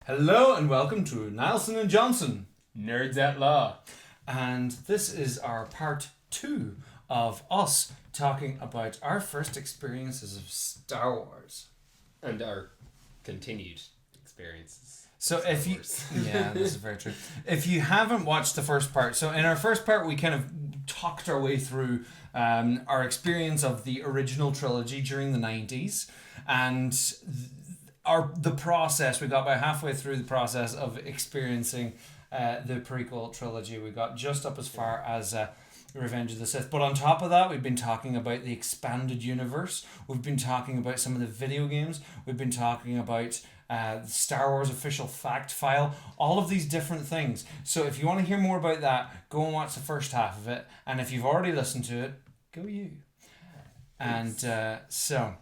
Hello and welcome to Niallson Johnson, Nerds at Law. and this is our part 2 of us talking about our first experiences of Star Wars. And our continued experiences. So if you... Yeah, this is very true. If you haven't watched the first part, so in our first part we kind of talked our way through our experience of the original trilogy during the 90s, and the process. We got about halfway through the process of experiencing the prequel trilogy. We got just up as far as Revenge of the Sith. But on top of that, we've been talking about the expanded universe. We've been talking about some of the video games. We've been talking about Star Wars official fact file. All of these different things. So if you want to hear more about that, go and watch the first half of it. And if you've already listened to it, go you. And so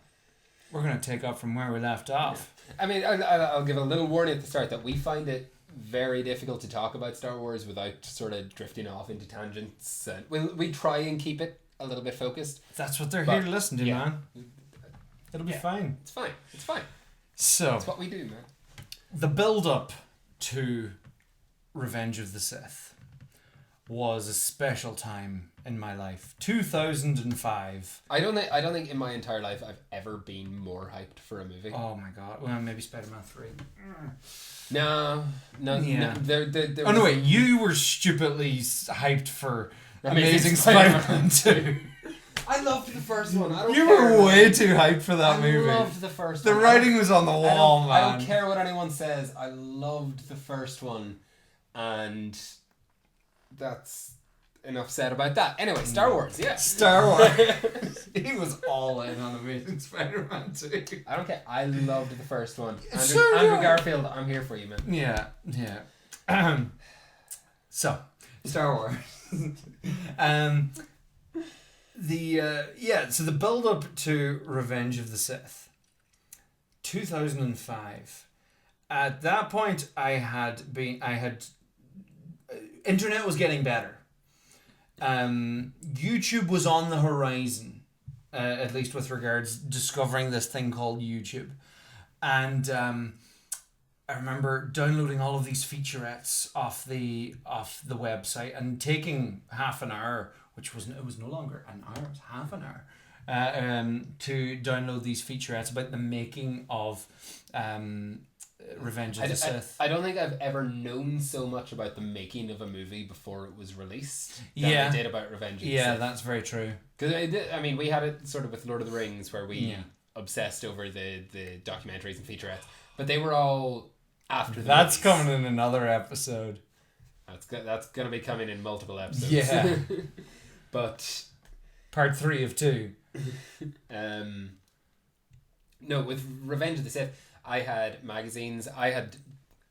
we're going to take up from where we left off. I mean, I'll give a little warning at the start that we find it very difficult to talk about Star Wars without sort of drifting off into tangents. We try and keep it a little bit focused. That's what they're here to listen to, yeah. man. It'll be fine. It's fine. It's fine. So, that's what we do, man. The build-up to Revenge of the Sith was a special time in my life. 2005. I don't think in my entire life I've ever been more hyped for a movie. Oh my god. Well, maybe Spider-Man 3. No. Yeah. There oh no, wait. You were stupidly hyped for Amazing Spider-Man 2. I loved the first one. You were way too hyped for that movie. I loved the first one. The writing was on the wall, man. I don't care what anyone says. I loved the first one. And that's enough said about that. Anyway, Star Wars, yeah. Star Wars. He was all in on Amazing Spider-Man 2. I don't care. I loved the first one. Andrew Garfield, I'm here for you, man. Yeah. So, Star Wars. So the build up to Revenge of the Sith. 2005. At that point internet was getting better. YouTube was on the horizon, at least with regards discovering this thing called YouTube. And I remember downloading all of these featurettes off the website and taking half an hour, it was no longer an hour, it was half an hour, to download these featurettes about the making of Revenge of the Sith. I don't think I've ever known so much about the making of a movie before it was released than I did about Revenge of the Sith. Yeah, that's very true. Because we had it sort of with Lord of the Rings where we obsessed over the documentaries and featurettes, but they were all after the That's movies. Coming in another episode. That's going to be coming in multiple episodes. Yeah. But part 3 of 2. No, with Revenge of the Sith, I had magazines. I had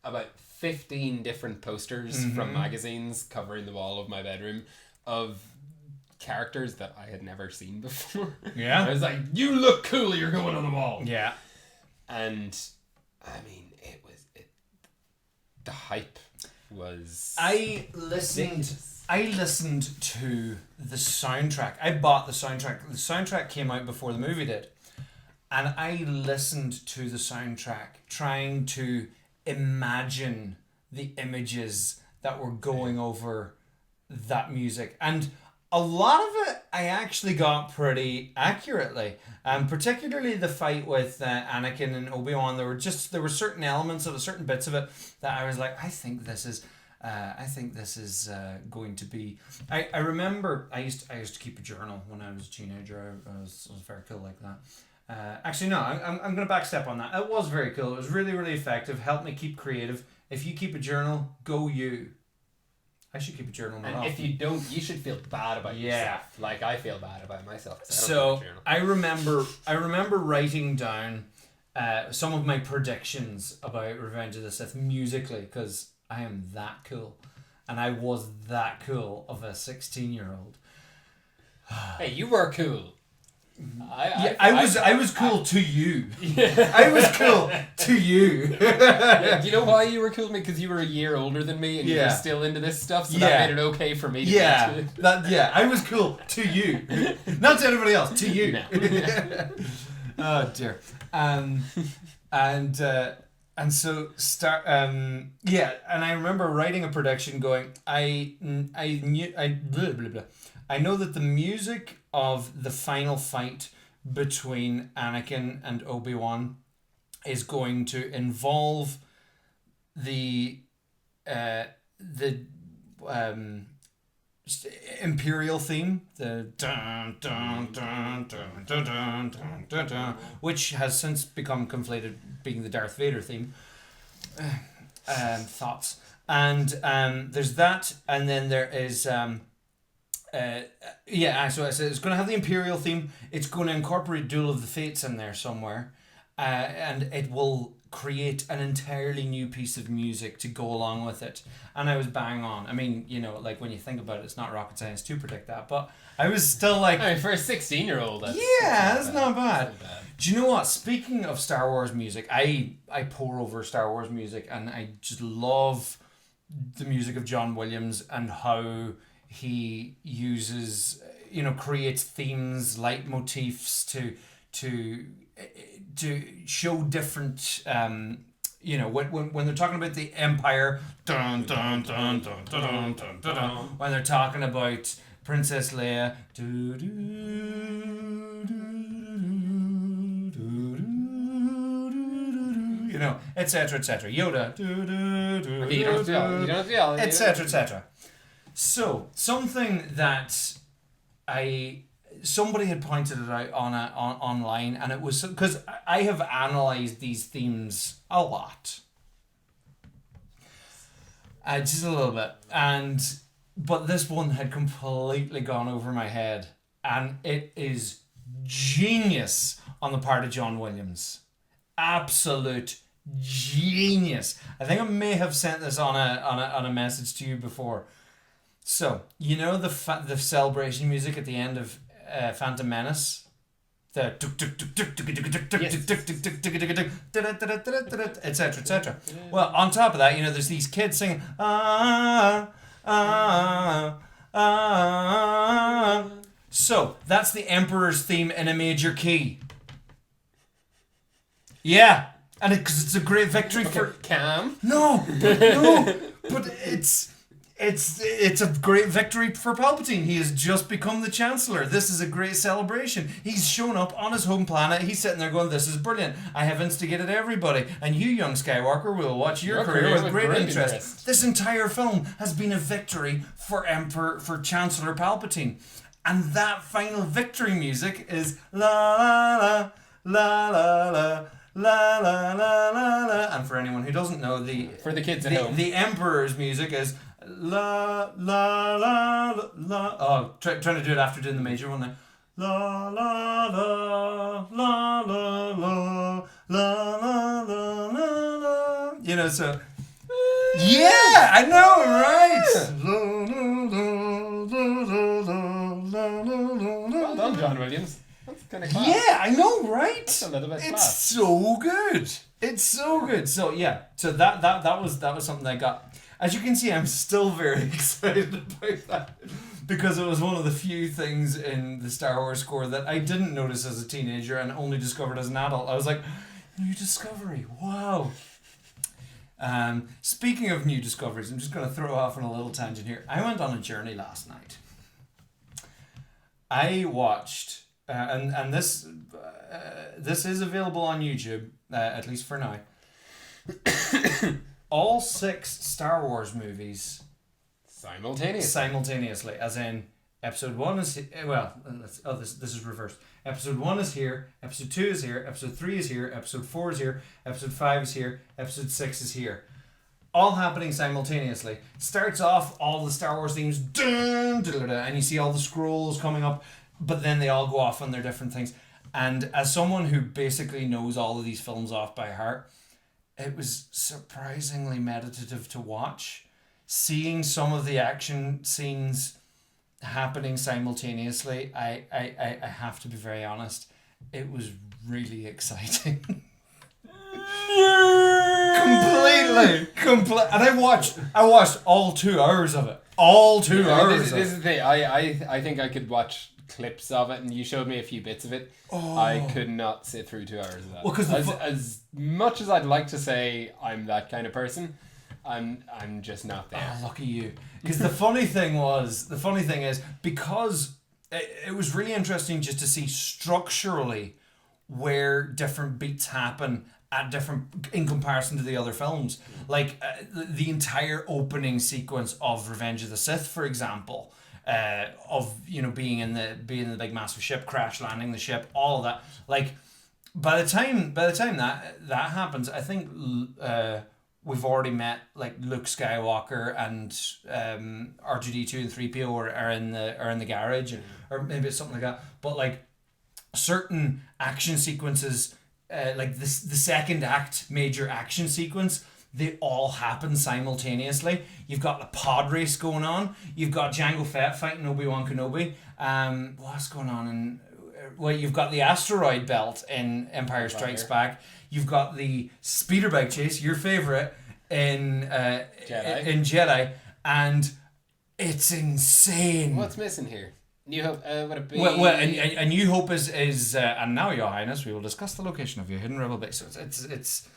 about 15 different posters from magazines covering the wall of my bedroom of characters that I had never seen before. Yeah. I was like, you look cool, you're going on the wall. Yeah. And, I mean, the hype was... I listened to the soundtrack. I bought the soundtrack. The soundtrack came out before the movie did. And I listened to the soundtrack trying to imagine the images that were going over that music. And a lot of it I actually got pretty accurately. Particularly the fight with Anakin and Obi-Wan. There were certain elements of it, certain bits of it that I was like, I think this is going to be... I remember I used to keep a journal when I was a teenager. I was very cool like that. Actually, no, I'm going to backstep on that. It was very cool. It was really, really effective. Helped me keep creative. If you keep a journal, go you. I should keep a journal more often. If you don't, you should feel bad about yourself. Like I feel bad about myself. So I remember writing down some of my predictions about Revenge of the Sith musically, because I am that cool. And I was that cool of a 16-year-old. Hey, you were cool. I was cool to you. Yeah. I was cool to you. Do you know why you were cool to me? Because you were a year older than me and you were still into this stuff, so that made it okay for me to I was cool to you. Not to anybody else, to you. No. Oh dear. And And so and I remember writing a prediction going, I blah, blah, blah. I know that the music of the final fight between Anakin and Obi-Wan is going to involve the Imperial theme, the dun dun dun dun dun dun dun dun dun, which has since become conflated being the Darth Vader theme. Thoughts. And there's that, and then there is so I said it's going to have the Imperial theme. It's going to incorporate Duel of the Fates in there somewhere, and it will create an entirely new piece of music to go along with it. And I was bang on. I mean, like when you think about it, it's not rocket science to predict that, but I was still like, I mean, for a 16-year-old, that's not bad. Do you know what? Speaking of Star Wars music, I pore over Star Wars music, and I just love the music of John Williams and how he uses, creates themes, leitmotifs to show different, when they're talking about the Empire, dun dun dun dun dun dun dun dun, when they're talking about Princess Leia, do do etc., etc. Yoda, Okay, you don't have to yell. Etc., etc. So something that somebody had pointed it out online, and it was because I have analyzed these themes a lot, just a little bit, but this one had completely gone over my head, and it is genius on the part of John Williams, absolute genius. I think I may have sent this on a message to you before. So the celebration music at the end of Phantom Menace, the etc., etc. Well, on top of that, there's these kids singing So that's the Emperor's theme in a major key. Yeah, and because it's a great victory for Cam. No, but it's a great victory for Palpatine. He has just become the Chancellor. This is a great celebration. He's shown up on his home planet. He's sitting there going, this is brilliant. I have instigated everybody. And you, young Skywalker, will watch your career with great interest. This entire film has been a victory for Chancellor Palpatine. And that final victory music is la la la la la la la la la la. And for anyone who doesn't know, for the kids at home, the Emperor's music is la la la la. Oh, trying to do it after doing the major one now. La la la la la la la la la la. So. Yeah, I know, right? Well done, John Williams. That's kind of class. Yeah, I know, right? That's a little bit It's class. so good. It's so good. So yeah, so that was something I got. As you can see, I'm still very excited about that because it was one of the few things in the Star Wars score that I didn't notice as a teenager and only discovered as an adult. I was like, new discovery, wow. Speaking of new discoveries, I'm just going to throw off on a little tangent here. I went on a journey last night. I watched, and this is available on YouTube, at least for now. All 6 Star Wars movies simultaneously, as in episode 1 is this is reversed. Episode 1 is here, episode 2 is here, episode 3 is here, episode 4 is here, episode 5 is here, episode 6 is here. All happening simultaneously. Starts off, all the Star Wars themes, and you see all the scrolls coming up, but then they all go off on their different things. And as someone who basically knows all of these films off by heart, it was surprisingly meditative to watch. Seeing some of the action scenes happening simultaneously, I have to be very honest, it was really exciting. Completely. And I watched all 2 hours of it. All 2 hours. This is the thing. I think I could watch clips of it, and you showed me a few bits of it. I could not sit through 2 hours of that. Well, because as much as I'd like to say I'm that kind of person, I'm just not there. Oh, lucky you. Because the funny thing is, because it was really interesting just to see structurally where different beats happen at different in comparison to the other films. Like the entire opening sequence of Revenge of the Sith, for example, of being in the big massive ship, crash landing the ship, all of that. Like by the time that happens, I think we've already met like Luke Skywalker and R2D2 and 3PO are in the garage, or maybe it's something like that. But like certain action sequences, like the second act major action sequence, they all happen simultaneously. You've got the pod race going on. You've got Jango Fett fighting Obi-Wan Kenobi. What's going on in... Well, you've got the asteroid belt in Empire Strikes Back. You've got the speeder bike chase, your favourite, in Jedi. And it's insane. What's missing here? New Hope, would it be... Well, and New Hope is and now, Your Highness, we will discuss the location of your hidden rebel base. So it's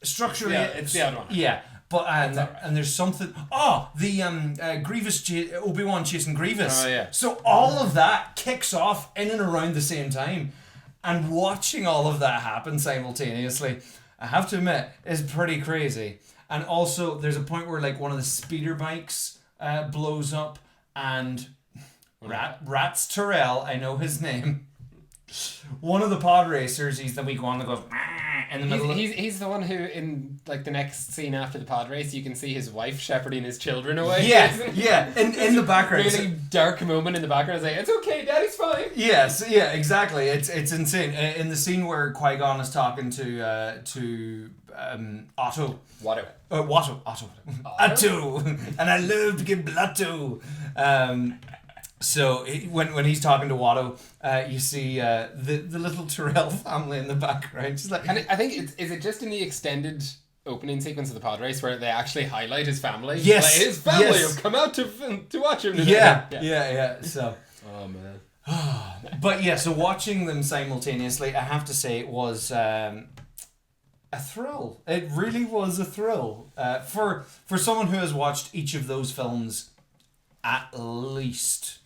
structurally... Yeah, it's the other one. Yeah, but and there's something... Oh, the Grievous... Obi-Wan chasing Grievous. Oh, yeah. So all of that kicks off in and around the same time. And watching all of that happen simultaneously, I have to admit, is pretty crazy. And also, there's a point where like one of the speeder bikes blows up, and Rats Terrell, I know his name. One of the pod racers, he's the weak one that goes in the middle. He's the one who, in like the next scene after the pod race, you can see his wife shepherding his children away. Yeah. In the background, really dark moment in the background. It's like, it's okay, Daddy's fine. Yes, yeah, exactly. It's insane. In the scene where Qui-Gon is talking to Otto. Watto. Otto. And I love to give blood to. So when he's talking to Watto, you see the little Terrell family in the background. Just like, and I think is it just in the extended opening sequence of the pod race where they actually highlight his family? Yes, like, his family have come out to watch him today. Yeah. So. Oh man. But yeah, so watching them simultaneously, I have to say it was a thrill. It really was a thrill for someone who has watched each of those films at least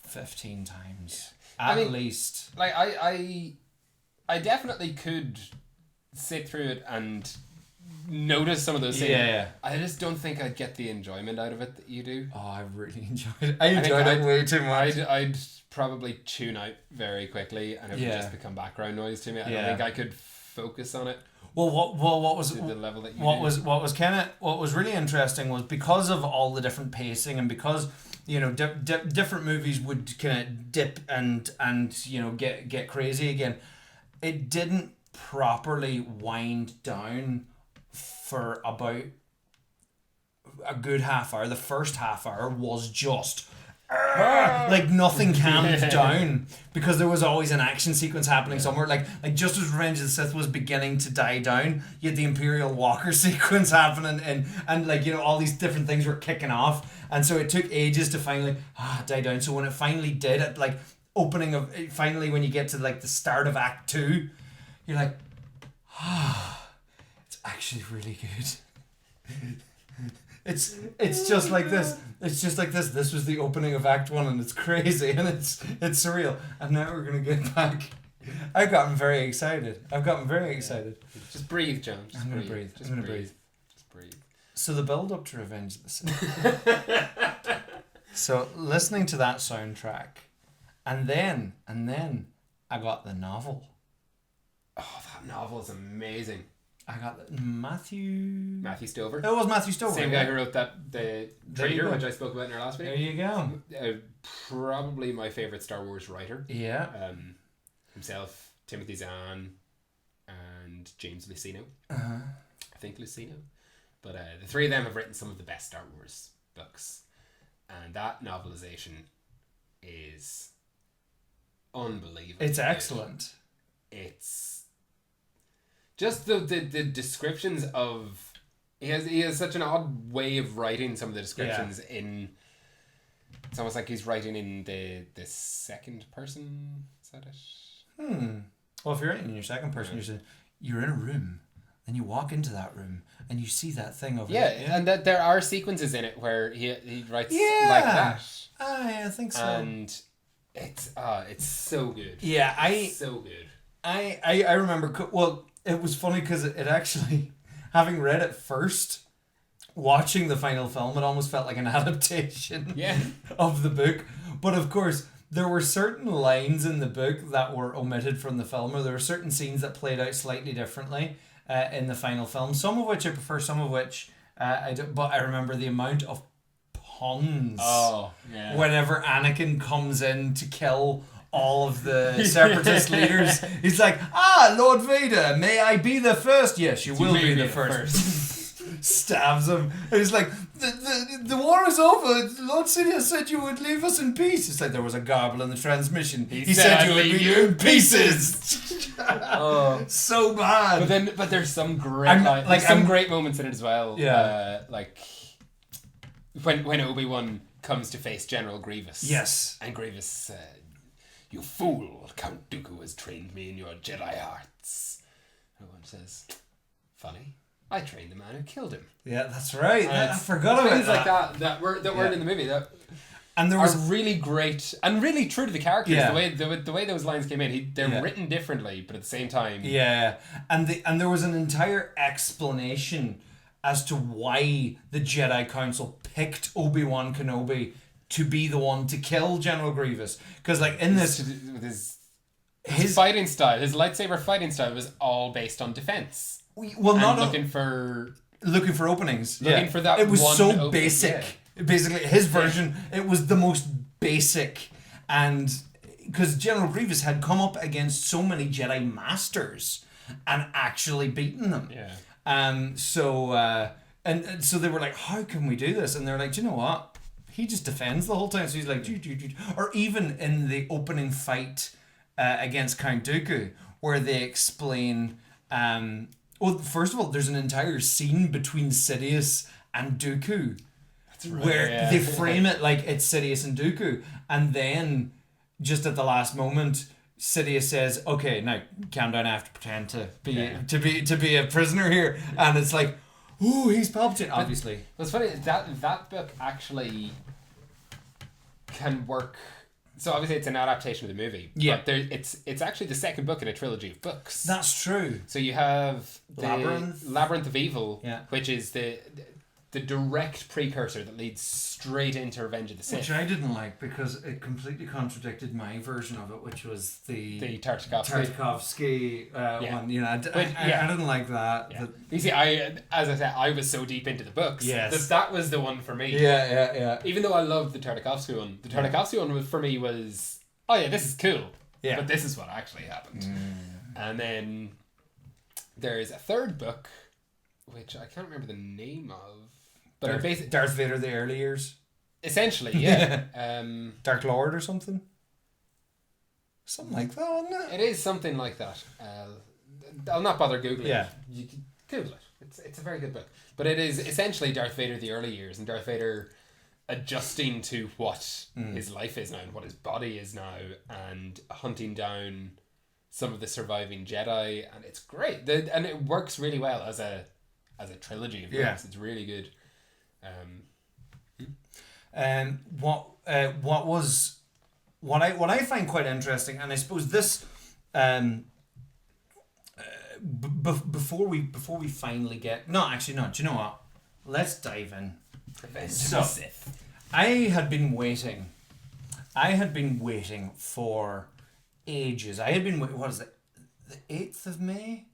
15 times. At least. Like I definitely could sit through it and notice some of those things. Yeah. I just don't think I'd get the enjoyment out of it that you do. Oh, I really enjoyed it. I enjoyed it way too much. I'd probably tune out very quickly, and it would just become background noise to me. I don't think I could focus on it. Well, what was to the level that you what was really interesting was because of all the different pacing, and because different movies would kind of dip and get crazy again. It didn't properly wind down for about a good half hour. The first half hour was just like nothing calmed down, because there was always an action sequence happening somewhere. Like just as Revenge of the Sith was beginning to die down, you had the Imperial Walker sequence happening, and like all these different things were kicking off, and so it took ages to finally die down. So when it finally did, at like opening of finally when you get to like the start of Act 2, you're like, it's actually really good. It's just like this. It's just like this. This was the opening of Act 1, and it's crazy, and it's surreal. And now we're gonna get back. I've gotten very excited. Just breathe, John. I'm gonna breathe. Just breathe. So the build up to Revenge of the Sith. So listening to that soundtrack, and then I got the novel. Oh, that novel is amazing. I got Matthew Stover. It was Matthew Stover. Same guy who wrote the Traitor, which I spoke about in our last video. There you go. Probably my favourite Star Wars writer. Yeah. Himself, Timothy Zahn, and James Luceno. I think Luceno. But the three of them have written some of the best Star Wars books. And that novelization is unbelievable. It's excellent. It's just the descriptions of he has such an odd way of writing some of the descriptions in It's almost like he's writing in the second person. Is that it? Well, if you're writing in your second person, you're in a room, and you walk into that room, and you see that thing over there. Yeah, and that there are sequences in it where he writes like that. I think so. And it's so good. Yeah, so good. I remember. Well, it was funny because it actually, having read it first, watching the final film, it almost felt like an adaptation of the book. But of course, there were certain lines in the book that were omitted from the film, or there were certain scenes that played out slightly differently in the final film. Some of which I prefer, some of which I don't. But I remember the amount of puns. Oh, yeah. Whenever Anakin comes in to kill all of the separatist leaders, he's like, Lord Vader, may I be the first? Yes, you will be the first. Stabs him. And he's like, the war is over. Lord Sidious said you would leave us in peace. It's like there was a garble in the transmission. He said you would leave you in pieces. So bad. But there's some great great moments in it as well. Yeah. Like when Obi-Wan comes to face General Grievous. Yes. And Grievous said, "You fool, Count Dooku has trained me in your Jedi arts." Obi-Wan says, "Funny. I trained the man who killed him." Yeah, that's right. I forgot about things like that were in the movie that and there was really great and really true to the characters. Yeah. The way those lines came in, they're written differently, but at the same time, and there was an entire explanation as to why the Jedi Council picked Obi-Wan Kenobi to be the one to kill General Grievous, because like in this his fighting style, his lightsaber fighting style was all based on defense. Well, not looking for openings. Looking for that. It was one so basic. Yeah. Basically, his version, it was the most basic, and because General Grievous had come up against so many Jedi masters and actually beaten them. Yeah. So so they were like, "How can we do this?" And they're like, "Do you know what? He just defends the whole time." So he's like, or even in the opening fight against Count Dooku, where they explain. Well, first of all, there's an entire scene between Sidious and Dooku. That's right. Where they frame it like it's Sidious and Dooku, and then just at the last moment, Sidious says, "Okay, now calm down. I have to pretend to be a prisoner here," and it's like, "Ooh, he's Palpatine." Obviously, what's funny is that book actually can work. So obviously it's an adaptation of the movie. Yeah. But it's actually the second book in a trilogy of books. That's true. So you have the Labyrinth of Evil, which is the direct precursor that leads straight into Revenge of the Sith. Which I didn't like because it completely contradicted my version of it, which was the Tartakovsky one. You know, I didn't like that. Yeah. You see, as I said, I was so deep into the books that was the one for me. Yeah. Even though I loved the Tartakovsky one, the Tartakovsky one for me was, oh yeah, this is cool. Yeah. But this is what actually happened. And then there's a third book, which I can't remember the name of. But Darth Vader, the early years. Essentially, yeah. Dark Lord or something. Something like that, wasn't it? It is something like that. I'll not bother googling. Yeah, you can Google it. It's a very good book. But it is essentially Darth Vader, the early years, and Darth Vader adjusting to what his life is now and what his body is now, and hunting down some of the surviving Jedi, and it's great. And it works really well as a trilogy of books. It's really good. What I find quite interesting, and I suppose this before we finally get do you know what? Let's dive in. So I had been waiting for ages. I had been what is it? The 8th of May?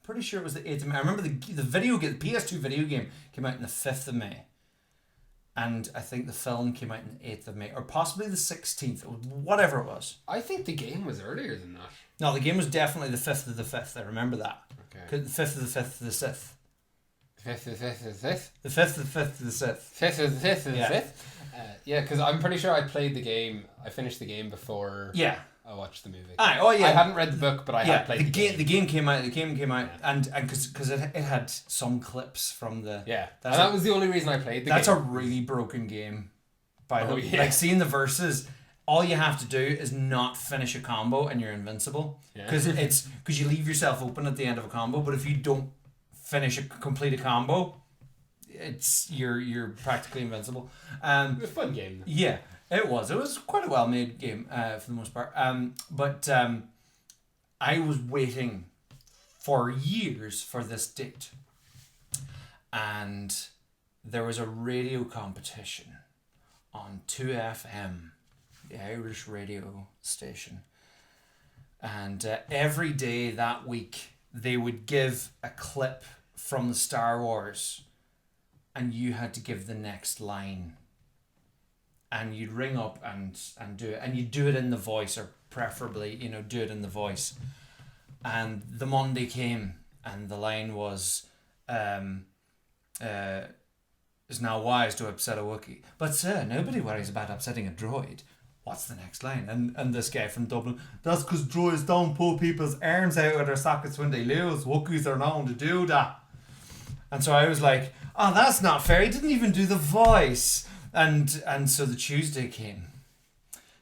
Pretty sure it was the 8th of May. I remember the video game, the PS2 video game came out on the 5th of May. And I think the film came out on the 8th of May. Or possibly the 16th. Whatever it was. I think the game was earlier than that. No, the game was definitely the 5th of the 5th. I remember that. Okay. The 5th of the 5th of the 6th. The 5th of the 5th of the 6th? The 5th of the 5th of the 6th. 5th of the 5th of the 5th? Yeah, because I'm pretty sure I played the game. I finished the game before I watched the movie. I hadn't read the book, but I had played the game. The game came out, and because it had some clips from the... Yeah, and that was the only reason I played the game. That's a really broken game. by the like seeing the verses. All you have to do is not finish a combo and you're invincible, because you leave yourself open at the end of a combo. But if you don't complete a combo, you're practically invincible. It was a fun game. Yeah, it was quite a well made game for the most part. But I was waiting for years for this date, and there was a radio competition on 2FM, the Irish radio station, and every day that week they would give a clip from the Star Wars, and you had to give the next line, and you'd ring up and do it, and you'd do it in the voice, or preferably do it in the voice. And the Monday came, and the line was "It's now wise to upset a Wookiee, but sir, nobody worries about upsetting a droid. What's the next line?" And this guy from Dublin, "That's because droids don't pull people's arms out of their sockets when they lose. Wookiees are known to do that." And so I was like, "Oh, that's not fair. He didn't even do the voice." And so the Tuesday came.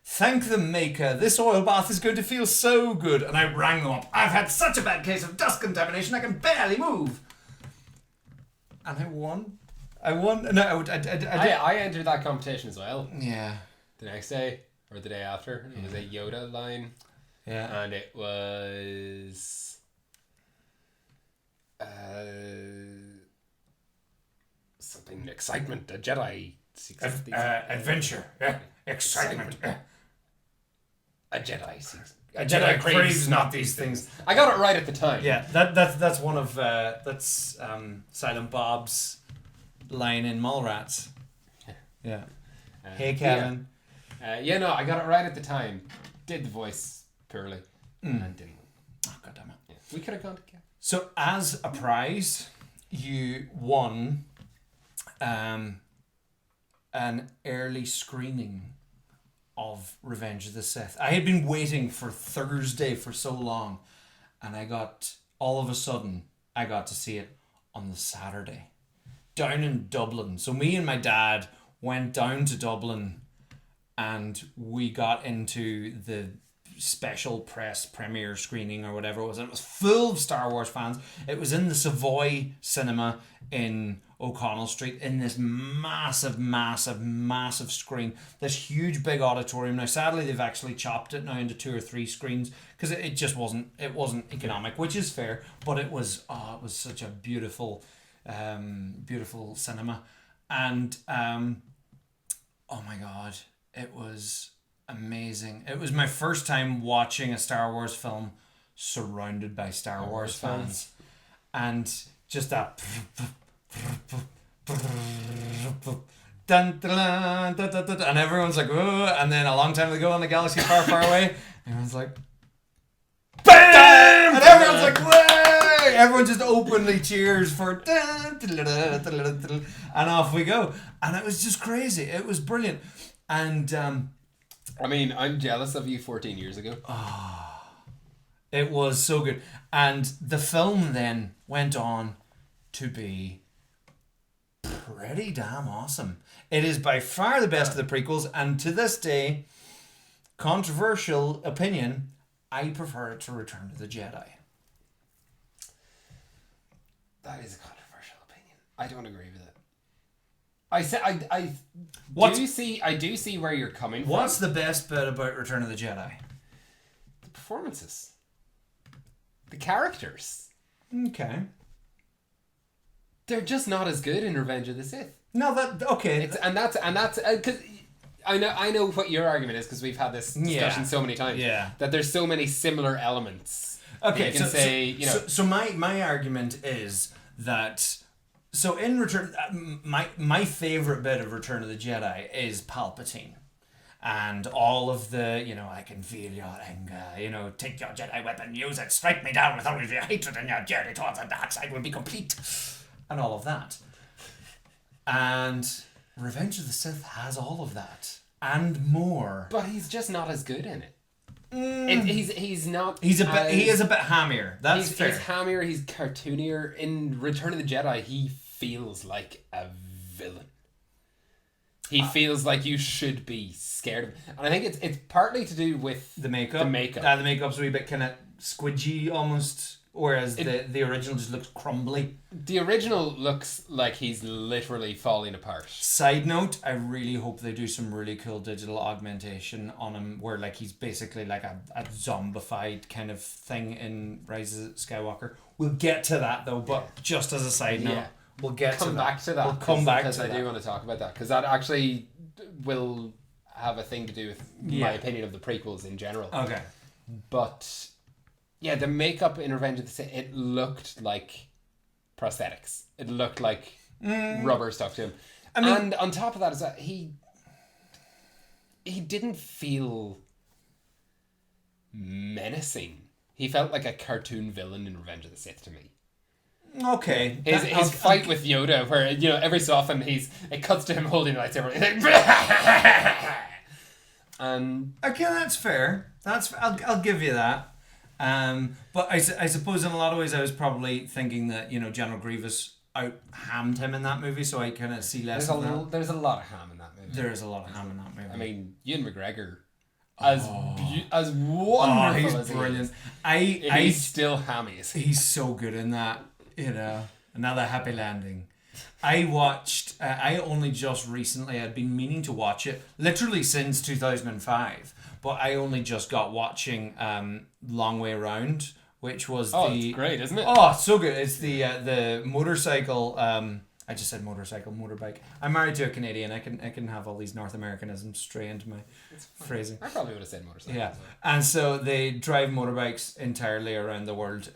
"Thank the maker. This oil bath is going to feel so good." And I rang them up. "I've had such a bad case of dust contamination, I can barely move." And I won. No, I entered that competition as well. Yeah. The next day, or the day after, it was a Yoda line. Yeah. And it was something excitement, a Jedi seeks adventure. Yeah. Excitement. A Jedi seeks. A Jedi craves not these things. I got it right at the time. Yeah, that's one of Silent Bob's line in Mallrats. Yeah. Hey Kevin. No, I got it right at the time. Did the voice poorly and didn't win. Oh, God damn it. Yeah. We could have gone together. So as a prize, you won an early screening of Revenge of the Sith. I had been waiting for Thursday for so long, and all of a sudden I got to see it on the Saturday down in Dublin. So me and my dad went down to Dublin, and we got into the special press premiere screening or whatever it was, and it was full of Star Wars fans. It was in the Savoy Cinema in O'Connell Street, in this massive screen, this huge big auditorium. Now sadly they've actually chopped it now into 2 or 3 screens, because it just wasn't economic, which is fair, but it was such a beautiful cinema. And oh my God, it was amazing. It was my first time watching a Star Wars film surrounded by Star Wars fans, and just that dun, dun, dun, dun, dun, dun, and everyone's like, "Oh!" And then a long time ago in the galaxy far, far away, everyone's like, "Bam!" And everyone's like, "Way!" Everyone just openly cheers for dun, dun, dun, dun, dun, dun, dun, and off we go. And it was just crazy. It was brilliant. And I mean, I'm jealous of you 14 years ago. It was so good. And the film then went on to be pretty damn awesome. It is by far the best of the prequels, and to this day, controversial opinion, I prefer it to Return of the Jedi. That is a controversial opinion. I don't agree with it. I do see where you're coming from. What's the best bit about Return of the Jedi? The performances. The characters. Okay. They're just not as good in Revenge of the Sith. No, okay. And that's because I know what your argument is, because we've had this discussion so many times. Yeah. That there's so many similar elements. Okay. You can so my argument is that, so in Return, my favorite bit of Return of the Jedi is Palpatine. And all of the, I can feel your anger, take your Jedi weapon, use it, strike me down with all of your hatred, and your journey towards the dark side will be complete. And all of that. And Revenge of the Sith has all of that. And more. But he's just not as good in it. He's not. He is a bit hammier. That's fair. He's hammier. He's cartoonier. In Return of the Jedi, he feels like a villain. He feels like you should be scared of him. And I think it's partly to do with the makeup. The makeup. The makeup's a wee bit kind of squidgy almost, whereas the original just looks crumbly. The original looks like he's literally falling apart. Side note, I really hope they do some really cool digital augmentation on him where like he's basically like a zombified kind of thing in Rise of Skywalker. We'll get to that though, but just as a side note, we'll come back to that. We'll come back to that. Because I do want to talk about that, because that actually will have a thing to do with my opinion of the prequels in general. Okay. But yeah, the makeup in Revenge of the Sith, it looked like prosthetics. It looked like rubber stuck to him. I mean, and on top of that is that he didn't feel menacing. He felt like a cartoon villain in Revenge of the Sith to me. Okay. His fight with Yoda, where every so often it cuts to him holding a lightsaber. And okay, that's fair. I'll give you that. But I suppose in a lot of ways I was probably thinking that General Grievous out-hammed him in that movie, so I kind of see less of that. There's a lot of ham in that movie. There is a lot of ham in that movie. I mean, Ewan McGregor, as wonderful he's as brilliant. He is, he's still hammy. He's so good in that. Another happy landing. I watched. I only just recently. I'd been meaning to watch it literally since 2005, but I only just got watching Long Way Round, which was it's great, isn't it? Oh, it's so good. It's the motorcycle. I just said motorbike. I'm married to a Canadian. I can have all these North Americanisms stray into my phrasing. I probably would have said motorcycle. Yeah, and so they drive motorbikes entirely around the world.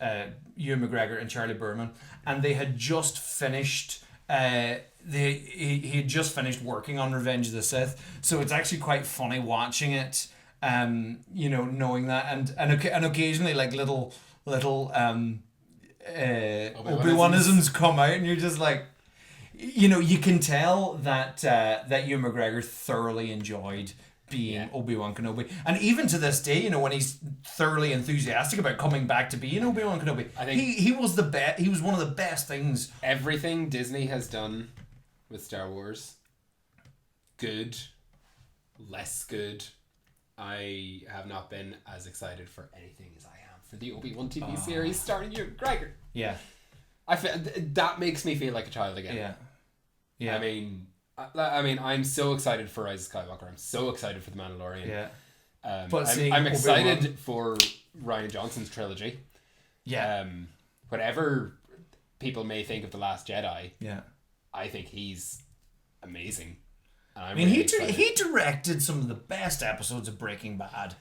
Ewan McGregor and Charlie Berman, and they had just finished. He had just finished working on Revenge of the Sith, so it's actually quite funny watching it. Knowing that, and occasionally like little Obi-Wanisms come out, and you're just like. You can tell that Ewan McGregor thoroughly enjoyed being Obi-Wan Kenobi, and even to this day, when he's thoroughly enthusiastic about coming back to being Obi-Wan Kenobi, I think he was the best. He was one of the best things. Everything Disney has done with Star Wars, good, less good. I have not been as excited for anything as I am for the Obi-Wan TV series starring Ewan McGregor. Yeah. I feel that makes me feel like a child again. Yeah. I mean, I'm so excited for Rise of Skywalker. I'm so excited for The Mandalorian. Yeah. But I'm excited for Rian Johnson's trilogy. Yeah. Whatever people may think of The Last Jedi. Yeah. I think he's amazing. And he directed some of the best episodes of Breaking Bad.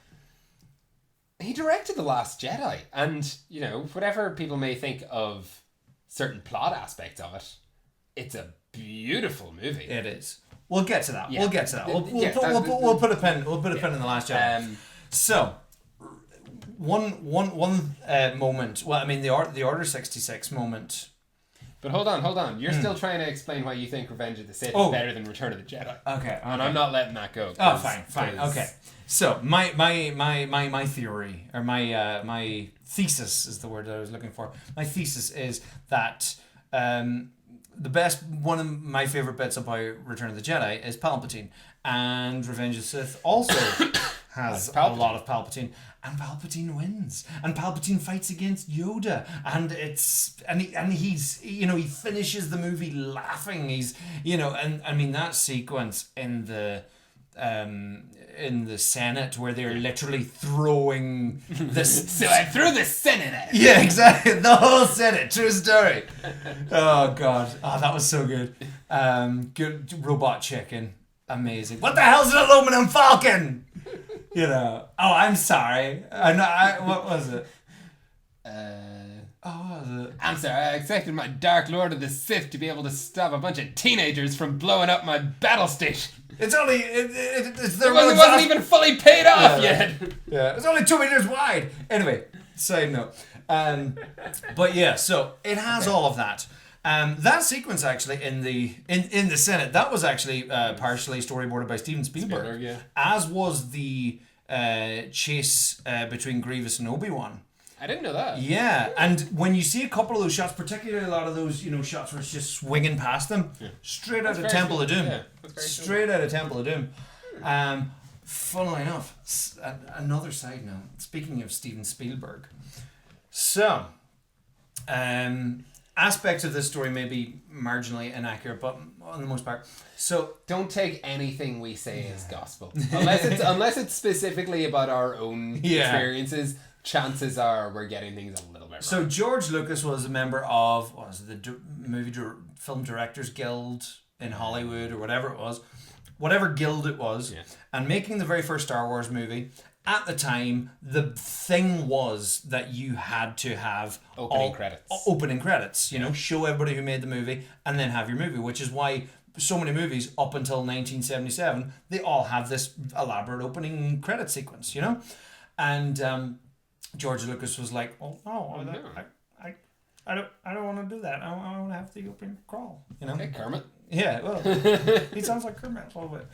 He directed The Last Jedi, and whatever people may think of certain plot aspects of it, it's a beautiful movie. It is. We'll get to that. Yeah. We'll get to that. We'll put a pin. We'll put a pin in The Last Jedi. So, one moment. Well, I mean the Order 66 moment. But hold on. You're still trying to explain why you think Revenge of the Sith is better than Return of the Jedi. Okay. And I'm not letting that go. Oh, fine. Okay. So my theory, or my thesis is the word that I was looking for. My thesis is that one of my favorite bits about Return of the Jedi is Palpatine, and Revenge of the Sith also has a lot of Palpatine, and Palpatine wins, and Palpatine fights against Yoda, and he's he finishes the movie laughing. He's and I mean that sequence in the Senate where they're literally throwing this. So I threw the Senate at him. Yeah, exactly. The whole Senate. True story. Oh God. Oh, that was so good. Good robot chicken. Amazing. What the hell's an aluminum falcon? Oh, I'm sorry. What was it? What was it? I'm sorry, I expected my Dark Lord of the Sith to be able to stop a bunch of teenagers from blowing up my battle station. It's only... It wasn't even fully paid off yet. Yeah, it's only 2 meters wide. Anyway, side note. But yeah, so it has all of that. That sequence actually in the Senate, that was actually partially storyboarded by Steven Spielberg. Yeah. As was the chase between Grievous and Obi-Wan. I didn't know that. Yeah, and when you see a couple of those shots, particularly a lot of those, shots where it's just swinging past them, straight out of Temple of Doom. Yeah, Straight out of Temple of Doom. Funnily enough, another side note, speaking of Steven Spielberg. So, aspects of this story may be marginally inaccurate, but on the most part. So don't take anything we say as gospel, unless it's specifically about our own experiences. Chances are we're getting things a little bit wrong. So George Lucas was a member of the Film Directors Guild in Hollywood or whatever it was, whatever guild it was, and making the very first Star Wars movie. At the time, the thing was that you had to have opening credits. Show everybody who made the movie and then have your movie, which is why so many movies up until 1977, they all have this elaborate opening credit sequence, And George Lucas was like, "Well, no, I don't want to do that. I want to have the opening crawl." Okay, Kermit. Yeah, well, he sounds like Kermit a little bit.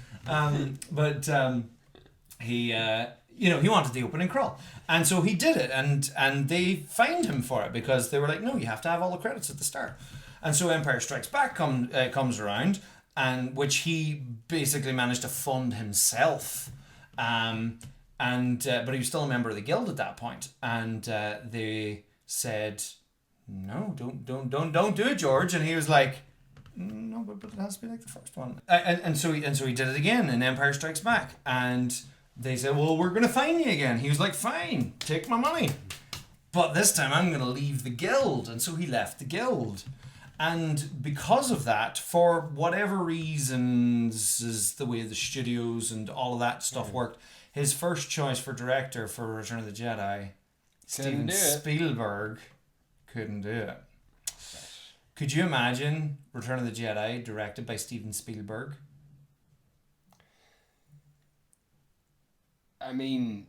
He he wanted the opening crawl, and so he did it, and they fined him for it because they were like, "No, you have to have all the credits at the start." And so Empire Strikes Back comes around, and which he basically managed to fund himself. But he was still a member of the guild at that point, and they said, "No, don't do it, George." And he was like, "No, but it has to be like the first one." And so he did it again in Empire Strikes Back, and they said, "Well, we're going to fine you again." He was like, "Fine, take my money, but this time I'm going to leave the guild." And so he left the guild. And because of that, for whatever reasons, is the way the studios and all of that stuff worked, his first choice for director for Return of the Jedi, Steven Spielberg, couldn't do it. Could you imagine Return of the Jedi directed by Steven Spielberg? I mean,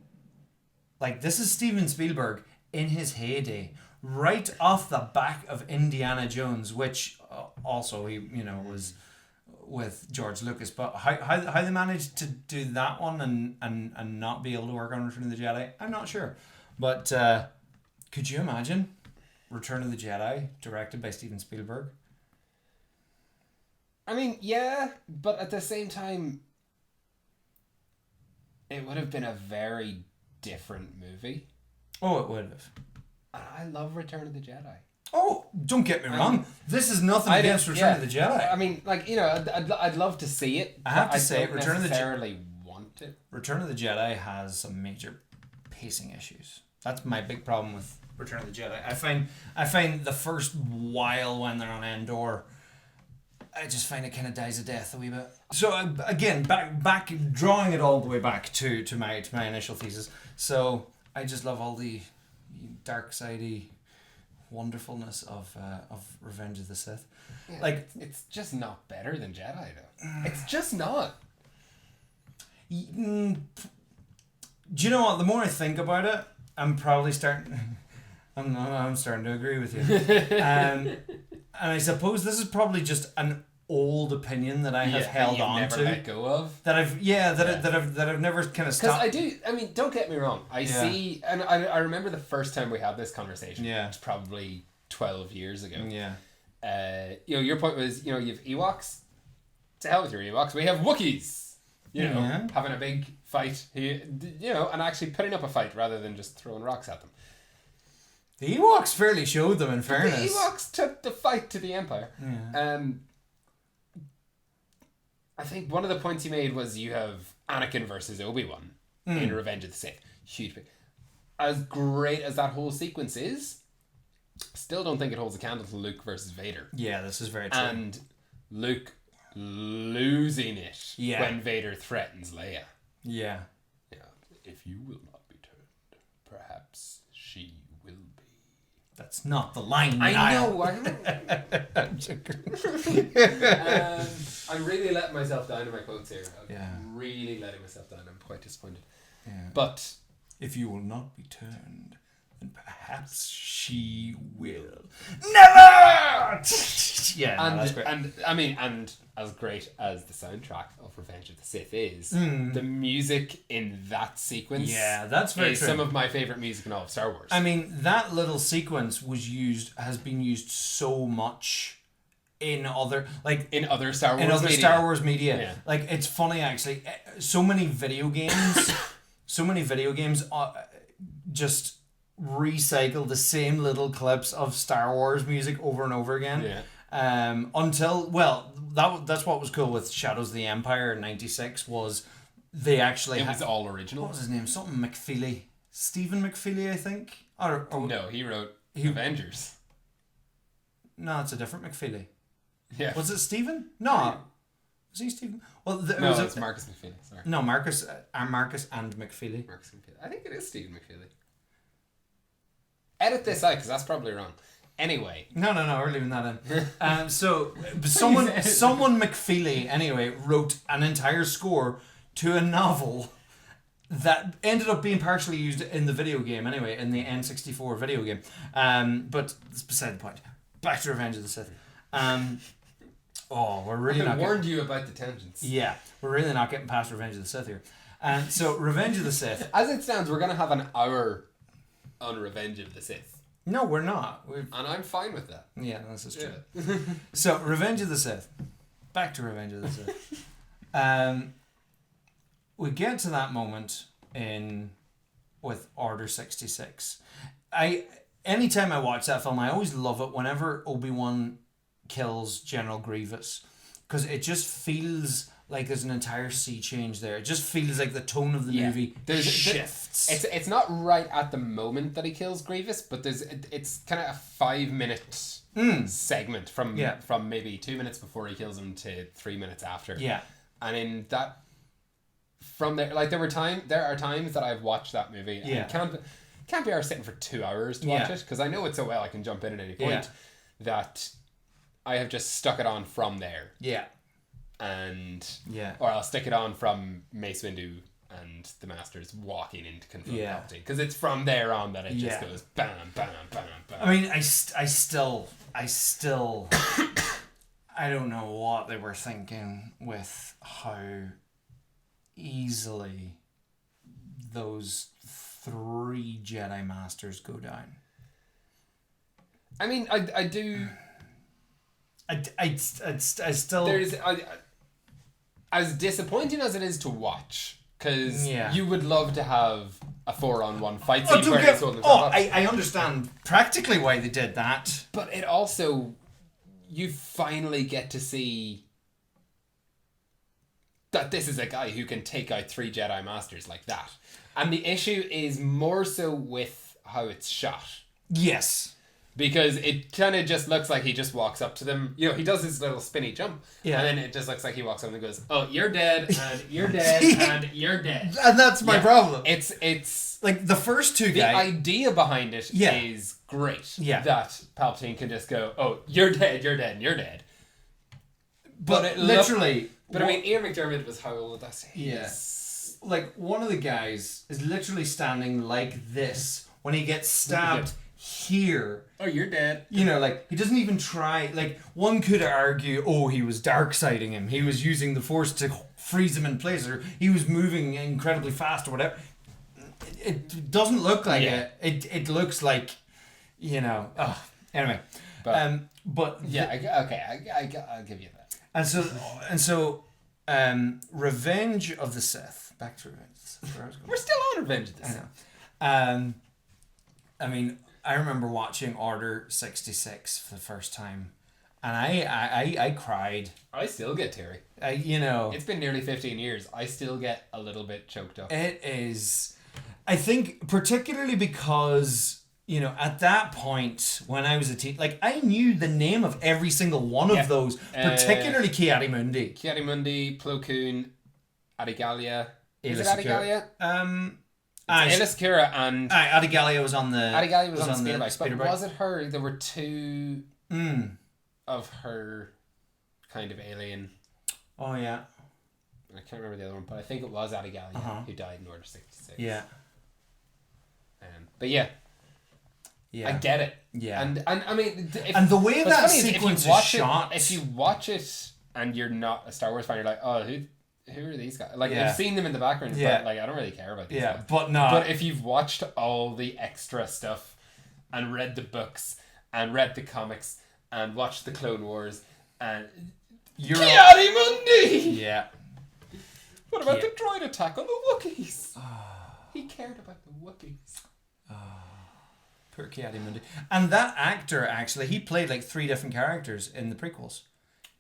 like, this is Steven Spielberg in his heyday, right off the back of Indiana Jones, which also he was with George Lucas. But how they managed to do that one and not be able to work on Return of the Jedi, I'm not sure. But could you imagine Return of the Jedi directed by Steven Spielberg? I mean, yeah, but at the same time, it would have been a very different movie. Oh, it would have. I love Return of the Jedi. Oh, don't get me wrong. This is nothing against Return of the Jedi. I mean, I'd love to see it. I have to say, Return of the Jedi want it. Return of the Jedi has some major pacing issues. That's my big problem with Return of the Jedi. I find the first while when they're on Endor, I just find it kind of dies a death a wee bit. So again, back drawing it all the way back to my initial thesis. So I just love all the dark sidey wonderfulness of Revenge of the Sith. Yeah, like it's just not better than Jedi though. It's just not. Do you know what? The more I think about it, I'm probably starting. I'm starting to agree with you. And I suppose this is probably just an old opinion that I have held on never to. Let go of. That I've never kind of stopped. Because I mean, don't get me wrong. I see, and I remember the first time we had this conversation. Yeah. It's probably 12 years ago. Yeah. Your point was, you have Ewoks. To hell with your Ewoks. We have Wookiees. Having a big fight. And actually putting up a fight rather than just throwing rocks at them. The Ewoks fairly showed them, in fairness. The Ewoks took the fight to the Empire. Yeah. I think one of the points he made was you have Anakin versus Obi-Wan in Revenge of the Sith. Huge. As great as that whole sequence is, still don't think it holds a candle to Luke versus Vader. Yeah, this is very true. And Luke losing it when Vader threatens Leia. Yeah. Yeah. If you will not be turned, perhaps she will be. That's not the line. I know. I'm really letting myself down in my quotes here. I'm really letting myself down. I'm quite disappointed. Yeah. But if you will not be turned, and perhaps she will. Never! Yeah, no, that's great. And I mean, and as great as the soundtrack of Revenge of the Sith is, the music in that sequence that's very is true. some of my favourite music in all of Star Wars. I mean, that little sequence has been used so much in other Star Wars media. Yeah. Like, it's funny actually. So many video games, just recycle the same little clips of Star Wars music over and over again. Yeah. That's what was cool with Shadows of the Empire in '96 was they actually was all original. What was his name? Something McFeely. Stephen McFeely, I think. Or no, he wrote Avengers. No, it's a different McFeely. Yeah. Was it Stephen? No. Was he Stephen? Well, it's Marcus McFeely. Sorry. No, Marcus and McFeely. Marcus McFeely. I think it is Stephen McFeely. Edit this out because that's probably wrong. Anyway. No, we're leaving that in. So someone McFeely anyway wrote an entire score to a novel that ended up being partially used in the video game anyway, in the N64 video game. But it's beside the point. Back to Revenge of the Sith. We're really not. I warned you about the tangents. Yeah, we're really not getting past Revenge of the Sith here. So Revenge of the Sith. As it stands, we're gonna have an hour on Revenge of the Sith. No, we're not. And I'm fine with that. Yeah, this is true. Yeah. So Revenge of the Sith. Back to Revenge of the Sith. We get to that moment with Order 66. Anytime I watch that film, I always love it whenever Obi-Wan kills General Grievous, because it just feels like there's an entire sea change there. It just feels like the tone of the movie shifts. It's not right at the moment that he kills Grievous, but it's kind of a 5-minute segment from maybe 2 minutes before he kills him to 3 minutes after. Yeah, and in that, from there, like there are times that I've watched that movie. Yeah, and can't be sitting for 2 hours to watch it because I know it so well I can jump in at any point that I have just stuck it on from there. Yeah. Or I'll stick it on from Mace Windu and the Masters walking in to confront Palpatine, because it's from there on that it just goes bam, bam, bam, bam. I mean, I still I don't know what they were thinking with how easily those 3 Jedi Masters go down. I mean, I do. I still. There's as disappointing as it is to watch, because you would love to have a 4-on-1 fight scene where it's holding themselves up. I understand practically why they did that, but it also, you finally get to see that this is a guy who can take out 3 Jedi Masters like that. And the issue is more so with how it's shot. Yes. Because it kind of just looks like he just walks up to them. You know, he does his little spinny jump. Yeah. And then it just looks like he walks up and goes, oh, you're dead, and you're dead, and you're dead. And that's my problem. It's like the first 2 guys. The idea behind it is great. Yeah. That Palpatine can just go, oh, you're dead, and you're dead. But literally... I mean, Ian McDiarmid was how old? Yes. Like, one of the guys is literally standing like this when he gets stabbed here. Oh, you're dead. You know, like, he doesn't even try. Like, one could argue, he was dark-siding him. He was using the Force to freeze him in place, or he was moving incredibly fast, or whatever. It doesn't look like it. It looks like, you know... Anyway. But I'll give you that. And so, Revenge of the Sith. Back to Revenge of the Sith. We're still on Revenge of the Sith. I know. I mean, I remember watching Order 66 for the first time, and I cried. I still get teary. It's been nearly 15 years. I still get a little bit choked up. It is. I think particularly because... You know, at that point, when I was a teen, like, I knew the name of every single one of those, particularly Ki-Adi-Mundi. Ki-Adi-Mundi, Plo Koon, Adigalia. Is it Adigalia? Aayla Secura and... Adigalia was on the... Adigalia was on the speeder bike. But was it her? There were 2 of her kind of alien... Oh, yeah. I can't remember the other one, but I think it was Adigalia who died in Order 66. Yeah. But yeah... Yeah. I get it. Yeah. And I mean, and the way what's that funny sequence is is shot. if you watch it and you're not a Star Wars fan, you're like, oh, who are these guys? Like, Yeah. I've seen them in the background, but like, I don't really care about these guys. But no. But if you've watched all the extra stuff and read the books and read the comics and watched the Clone Wars and Ki-Adi-Mundi! Yeah. What about the droid attack on the Wookiees? He cared about the Wookiees. Poor Ki-Adi-Mundi. And that actor, actually, he played like 3 different characters in the prequels.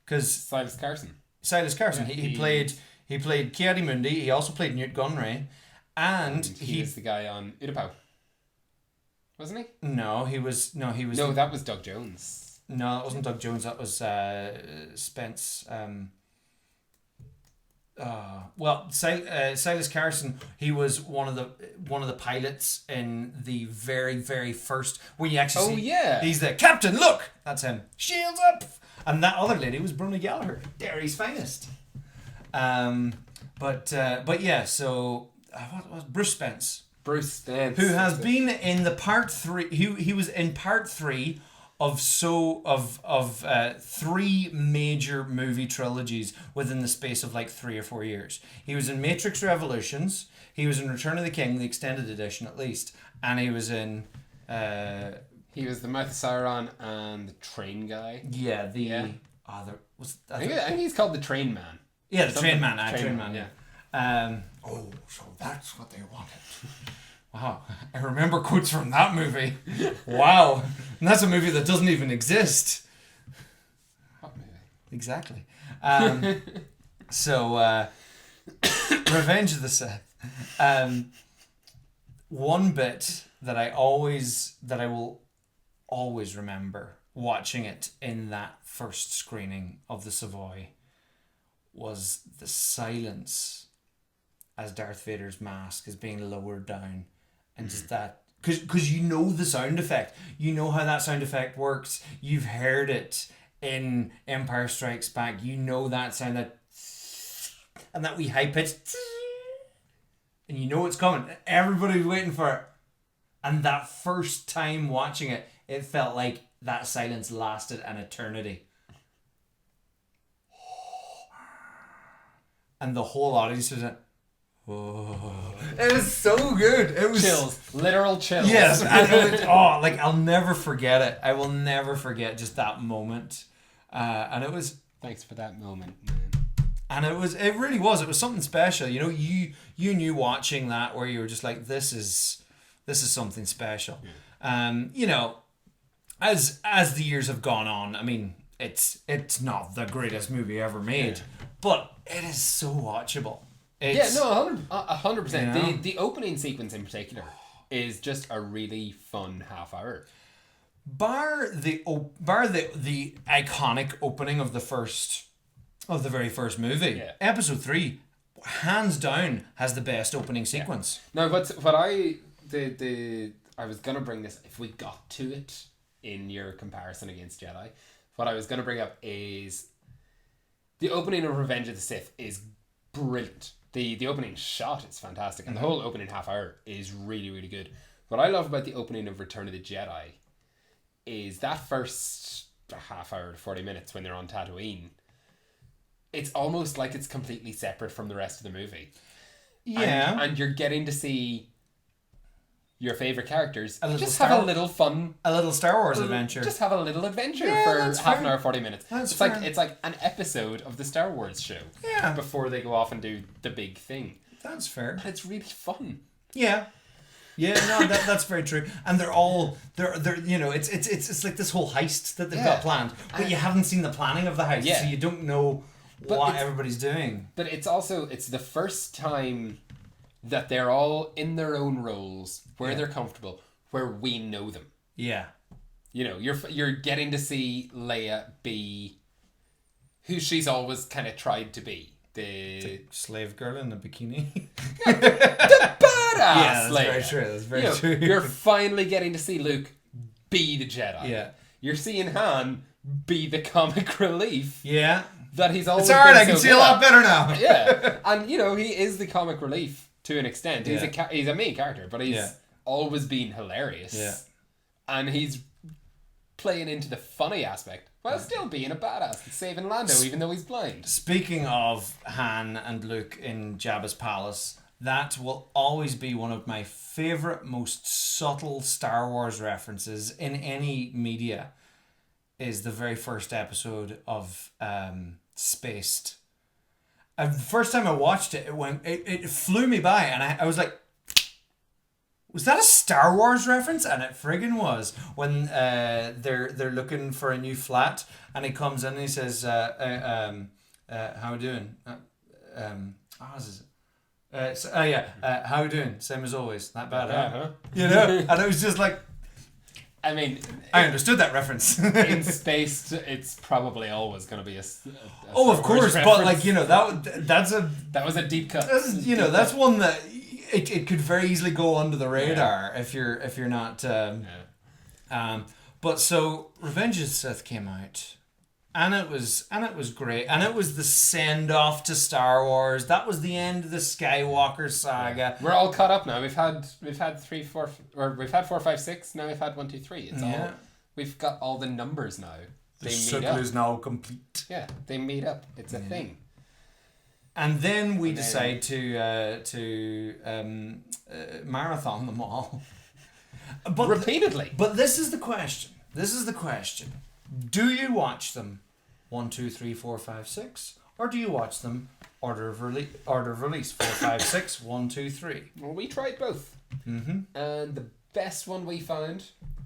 Because Silas Carson. Yeah, he played Ki-Adi-Mundi. He also played Newt Gunray. And he was the guy on Utapau. Wasn't he? No, he was... No, that was Doug Jones. No, that wasn't Doug Jones. That was Spence... Silas Carson. He was one of the pilots in the very, very first. Where you actually see, he's the captain. Look, that's him. Shields up. And that other lady was Bruna Gallagher, Derry's finest. But yeah. So what was Bruce Spence? Bruce Spence, who has been in the part 3. He was in part 3 of 3 major movie trilogies within the space of like 3 or 4 years. He was in Matrix Revolutions, he was in Return of the King, the extended edition at least, and he was in... he was the Mouth of Sauron and the Train Guy. Yeah, I think he's called the Train Man. Yeah, the Train Man. Train Man, yeah. So that's what they wanted. Wow, I remember quotes from that movie. Wow, and that's a movie that doesn't even exist. What movie? Exactly. So, Revenge of the Sith. One bit that I will always remember watching it in that first screening of the Savoy was the silence as Darth Vader's mask is being lowered down. And just that, because you know the sound effect, you know how that sound effect works. You've heard it in Empire Strikes Back. You know that sound, and that wee high pitch, and you know it's coming. Everybody's waiting for it. And that first time watching it, it felt like that silence lasted an eternity. And the whole audience was like, oh. It was so good. It was chills, literal chills. Yes, and I'll never forget it. I will never forget just that moment. And it was. Thanks for that moment, man. And it really was. It was something special. You know, you knew watching that where you were just like, this is something special. Yeah. You know, as the years have gone on, I mean, it's not the greatest movie ever made, but it is so watchable. 100%. You know? The opening sequence in particular is just a really fun half hour. Bar the iconic opening of the very first movie, Episode 3, hands down has the best opening sequence. Yeah. No, but what I was gonna bring this if we got to it in your comparison against Jedi. What I was gonna bring up is the opening of Revenge of the Sith is brilliant. The opening shot is fantastic, and the whole opening half hour is really, really good. What I love about the opening of Return of the Jedi is that first half hour to 40 minutes when they're on Tatooine. It's almost like it's completely separate from the rest of the movie. Yeah. And you're getting to see your favourite characters. Have a little fun. A little Star Wars adventure. Just have a little adventure for half an hour, 40 minutes. It's like an episode of the Star Wars show. Yeah. Before they go off and do the big thing. That's fair. But it's really fun. Yeah. Yeah, no, that's very true. And they're you know, it's like this whole heist that they've got planned. But you haven't seen the planning of the heist, so you don't know what everybody's doing. But it's the first time that they're all in their own roles where they're comfortable, where we know them. Yeah. You know, you're getting to see Leia be who she's always kind of tried to be. The slave girl in a bikini. the badass that's Leia. Very true. That's very true. You're finally getting to see Luke be the Jedi. Yeah. You're seeing Han be the comic relief. Yeah. That he's always It's alright, I been can so see a lot better now. Yeah. And, you know, he is the comic relief to an extent. He's Yeah. he's a main character, but he's always been hilarious. Yeah. and he's playing into the funny aspect while still being a badass and saving Lando even though he's blind. Speaking of Han and Luke in Jabba's palace, that will always be one of my favourite, most subtle Star Wars references in any media, is the very first episode of Spaced. The first time I watched it, it flew me by, and I was like, was that a Star Wars reference? And it friggin' was. When they're looking for a new flat, and he comes in and he says, how we doing? How we doing? Same as always. Not bad, huh? You know? And it was just like, I mean, I understood that reference. In Spaced, it's probably always going to be a oh, of course, but like, you know, that was a deep cut. That's one that it could very easily go under the radar if you're not. But so Revenge of the Sith came out, and it was great, and it was the send off to Star Wars. That was the end of the Skywalker saga. We're all caught up now. We've had 3, 4, or we've had 4, 5, 6. Now we've had 1, 2, 3. It's all. We've got all the numbers now. The circle is now complete. Yeah, they meet up. It's a thing. And then we decide to marathon them all. But repeatedly. But this is the question. Do you watch them 1, 2, 3, 4, 5, 6, or do you watch them order of release 4, 5, 6, 1, 2, 3? Well, we tried both. Mm-hmm. And the best one we found,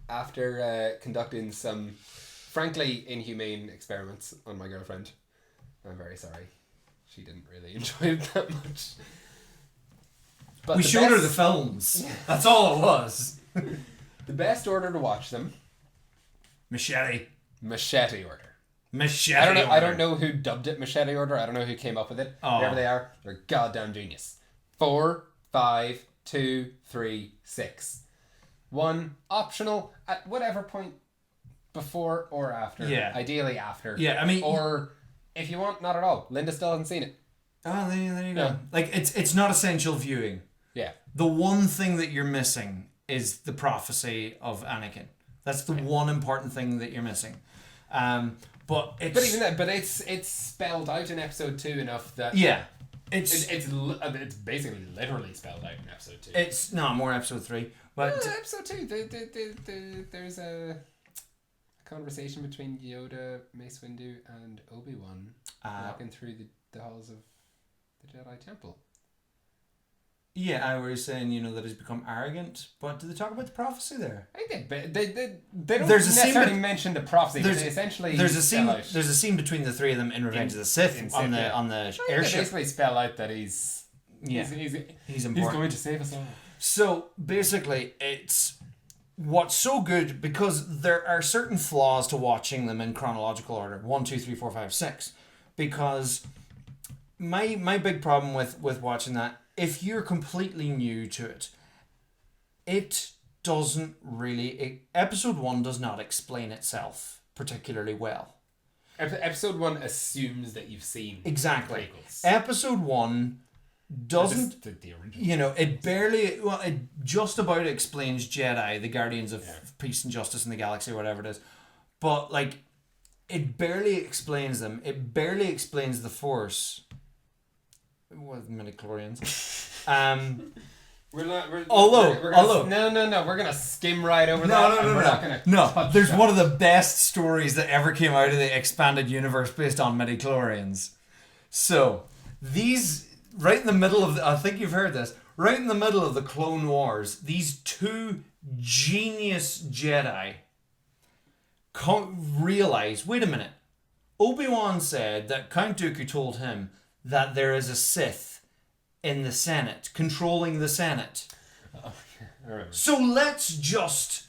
after conducting some frankly inhumane experiments on my girlfriend, I'm very sorry, she didn't really enjoy it that much. But we showed her the films. That's all it was. The best order to watch them. Machete order. I don't know who dubbed it Machete order. I don't know who came up with it. Oh. Whoever they are, they're a goddamn genius. 4, 5, 2, 3, 6. 1 optional at whatever point before or after. Yeah. Ideally after. Yeah, I mean, or if you want, not at all. Linda still hasn't seen it. Oh, there you go. Like it's not essential viewing. Yeah. The one thing that you're missing is the prophecy of Anakin. That's the one important thing that you're missing. But it's spelled out in episode 2 enough that it's basically literally spelled out in episode 2. It's more episode 3, but episode 2 there's a conversation between Yoda, Mace Windu, and Obi-Wan walking through the halls of the Jedi Temple. Yeah, I was saying, that he's become arrogant, but do they talk about the prophecy there? I think they don't necessarily mention the prophecy. They essentially there's a scene between the three of them in Revenge of the Sith on the airship. They basically spell out that he's important. He's going to save us all. So basically, it's what's so good, because there are certain flaws to watching them in chronological order: 1, 2, 3, 4, 5, 6. Because my big problem with watching that, if you're completely new to it, it doesn't really... Episode 1 does not explain itself particularly well. Episode 1 assumes that you've seen... Exactly. Prequels. Episode 1 doesn't... The original. It barely... Well, it just about explains Jedi, the guardians of peace and justice in the galaxy, or whatever it is. But, it barely explains them. It barely explains the Force... with midichlorians. We're gonna skim right over that. No. There's one of the best stories that ever came out of the expanded universe based on midichlorians. So these right in the middle of I think you've heard this. Right in the middle of the Clone Wars, these two genius Jedi realize, wait a minute, Obi-Wan said that Count Dooku told him that there is a Sith in the Senate, controlling the Senate. So let's just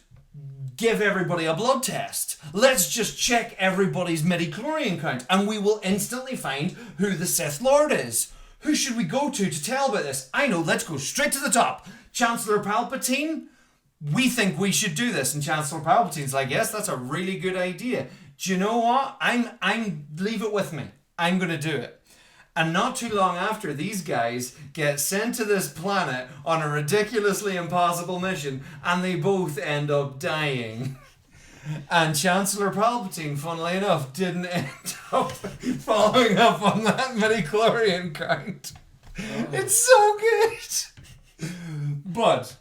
give everybody a blood test. Let's just check everybody's midichlorian count, and we will instantly find who the Sith Lord is. Who should we go to tell about this? I know, let's go straight to the top. Chancellor Palpatine? We think we should do this. And Chancellor Palpatine's like, yes, that's a really good idea. Do you know what? I'm leave it with me. I'm going to do it. And not too long after, these guys get sent to this planet on a ridiculously impossible mission, and they both end up dying. And Chancellor Palpatine, funnily enough, didn't end up following up on that midichlorian count. Oh. It's so good. But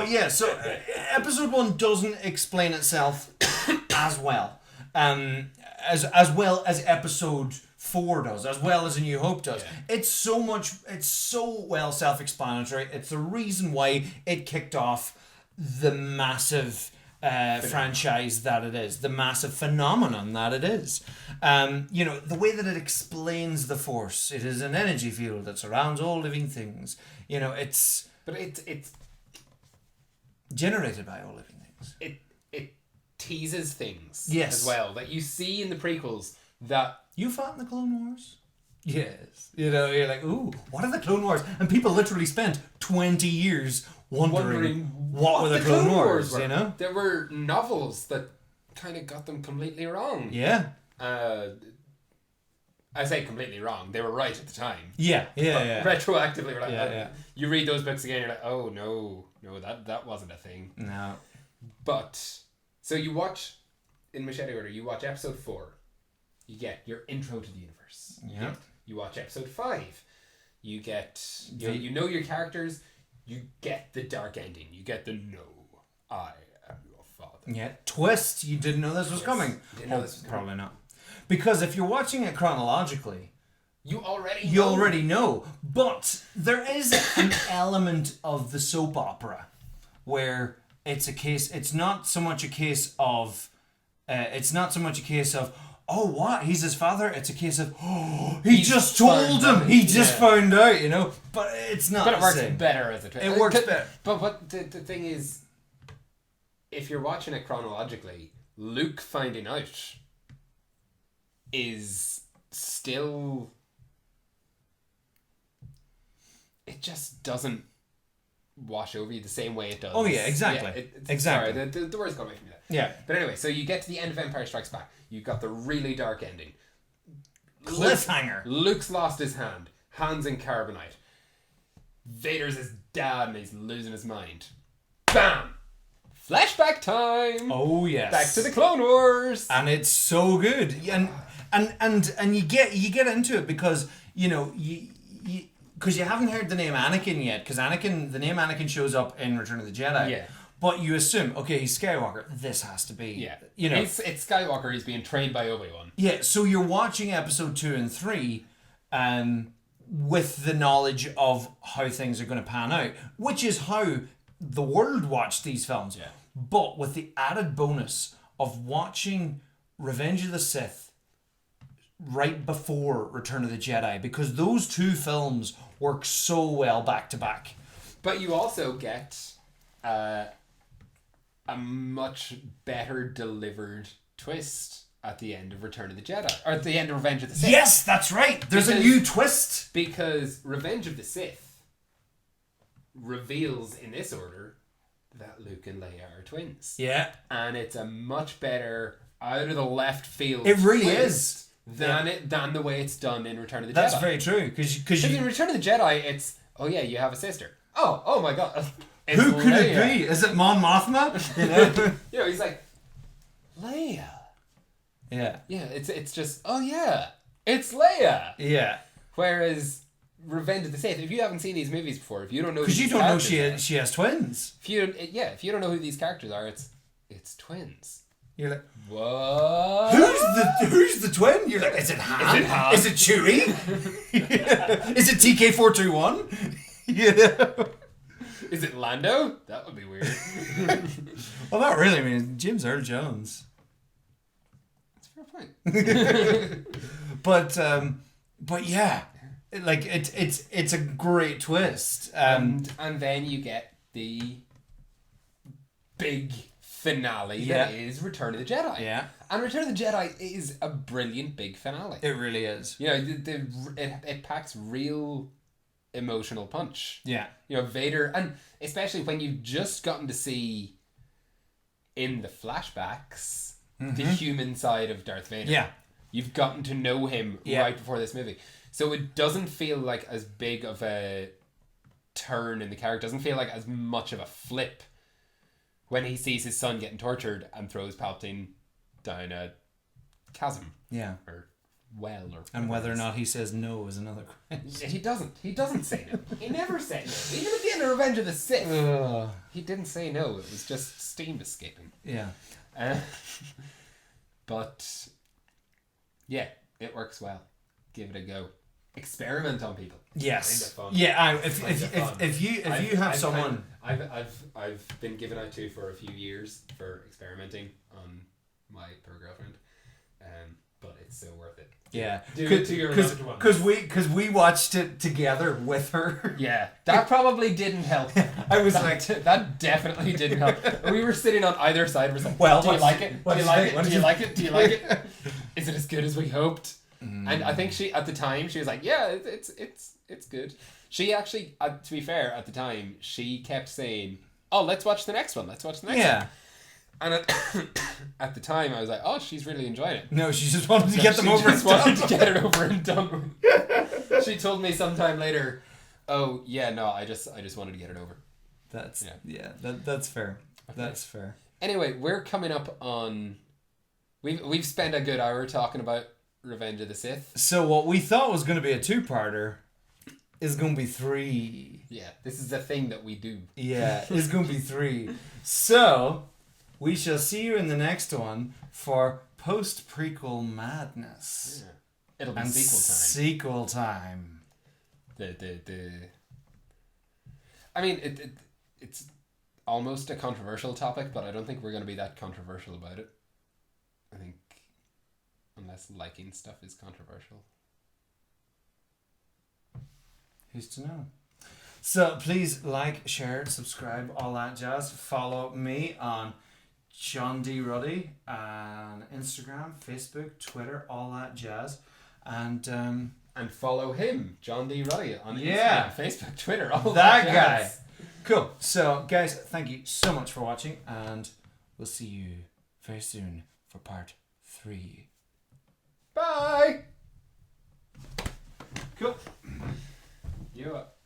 yeah, so episode 1 doesn't explain itself as well. As well as episode 4 does, as well as A New Hope does. Yeah. It's so well self-explanatory. It's the reason why it kicked off the massive franchise that it is, the massive phenomenon that it is. The way that it explains the Force, it is an energy field that surrounds all living things. It's generated by all living things. It teases things as well that you see in the prequels that you fought in the Clone Wars. Yes, you're like, ooh, what are the Clone Wars? And people literally spent 20 years wondering what were the Clone Wars were. There were novels that kind of got them completely wrong. Yeah. I say completely wrong. They were right at the time. Yeah. Retroactively, we're like, yeah. You read those books again, you're like, oh no, that wasn't a thing. No. But so you watch in machete order. You watch episode 4. You get your intro to the universe. Yeah. You watch episode 5. You get you know your characters. You get the dark ending. You get the no, I am your father. Yeah. Twist. You didn't know this was coming. Didn't know this was coming. Probably not. Because if you're watching it chronologically, you already know. But there is an element of the soap opera where it's not so much a case of oh, what? He's his father? It's a case of, oh, he just told him. He just found out, But it's not. But it works better as a twist. It works better. But what the thing is, if you're watching it chronologically, Luke finding out is still... It just doesn't wash over you the same way it does. Oh, yeah, exactly. Exactly. Sorry, the words got away from me there. Yeah. But anyway, so you get to the end of Empire Strikes Back. You've got the really dark ending. Cliffhanger. Luke's lost his hand. Hands in carbonite. Vader's his dad and he's losing his mind. Bam! Flashback time! Oh, yes. Back to the Clone Wars! And it's so good. And you get into it because, because you haven't heard the name Anakin yet, because the name Anakin shows up in Return of the Jedi. Yeah. But you assume, okay, he's Skywalker. This has to be. Yeah. It's Skywalker. He's being trained by Obi-Wan. Yeah, so you're watching episode 2 and 3 with the knowledge of how things are going to pan out, which is how the world watched these films. Yeah. But with the added bonus of watching Revenge of the Sith right before Return of the Jedi, because those two films work so well back to back. But you also get a much better delivered twist at the end of Return of the Jedi, or at the end of Revenge of the Sith. Yes, that's right. There's a new twist. Because Revenge of the Sith reveals in this order that Luke and Leia are twins. Yeah. And it's a much better out of the left field. It really is. Than the way it's done in Return of the Jedi. That's very true. Because in Return of the Jedi, it's, oh yeah, you have a sister. Oh my god. It's who could Leia. it be? Is it Mon Mothma? He's like, Leia. Yeah. Yeah, it's just, oh yeah, it's Leia. Yeah. Whereas Revenge of the Sith, if you haven't seen these movies before, if you don't know, because you don't know she has twins. If you don't know who these characters are, it's twins. You're like, what? Who's the twin? You're like, is it Han? Is it Chewie? Is it TK421? Is it Lando? That would be weird. Well, not really. I mean, James Earl Jones. That's a fair point. But yeah, like it's a great twist. And then you get the big finale that is Return of the Jedi. Yeah. And Return of the Jedi is a brilliant big finale. It really is. It packs real emotional punch. Yeah. Vader, and especially when you've just gotten to see in the flashbacks the human side of Darth Vader. Yeah. You've gotten to know him right before this movie. So it doesn't feel like as big of a turn in the character. It doesn't feel like as much of a flip when he sees his son getting tortured and throws Palpatine down a chasm. Yeah. Or well. And whether or not he says no is another question. He doesn't. He doesn't say no. He never said no. Even at the end of Revenge of the Sith, he didn't say no. It was just steam escaping. Yeah. But yeah, it works well. Give it a go. Experiment on people. Yes. Kind of fun. Yeah. If you have someone, I've been given out to for a few years for experimenting on my poor girlfriend, but it's so worth it. Yeah, do it to your loved ones. Because we watched it together with her. Yeah, that probably didn't help. I was that definitely didn't help. We were sitting on either side. We're like, well, do you like it? Do you like it? Do you like it? Do you like it? Is it as good as we hoped? And I think she at the time she was like, yeah, it's good. She actually, to be fair, at the time she kept saying, oh, let's watch the next one. Let's watch the next one. Yeah. And at the time, I was like, "Oh, she's really enjoying it." No, she just wanted to get them over. She wanted to get it over and done with. She told me sometime later, "Oh, yeah, no, I just wanted to get it over." That's fair. Okay. That's fair. Anyway, we're coming up on. We've spent a good hour talking about Revenge of the Sith. So what we thought was going to be a 2-parter is going to be 3. Yeah, this is the thing that we do. Yeah, it's going to be 3. So. We shall see you in the next one for post-prequel madness. Yeah. It'll be and sequel time. I mean, it's almost a controversial topic, but I don't think we're going to be that controversial about it. I think, unless liking stuff is controversial. Who's to know? So please like, share, subscribe, all that jazz. Follow me on John D. Ruddy on Instagram, Facebook, Twitter, all that jazz. And follow him, John D. Ruddy, on Instagram, Facebook, Twitter, all that guy. Jazz. Cool. So, guys, thank you so much for watching, and we'll see you very soon for part 3. Bye! Cool. You up.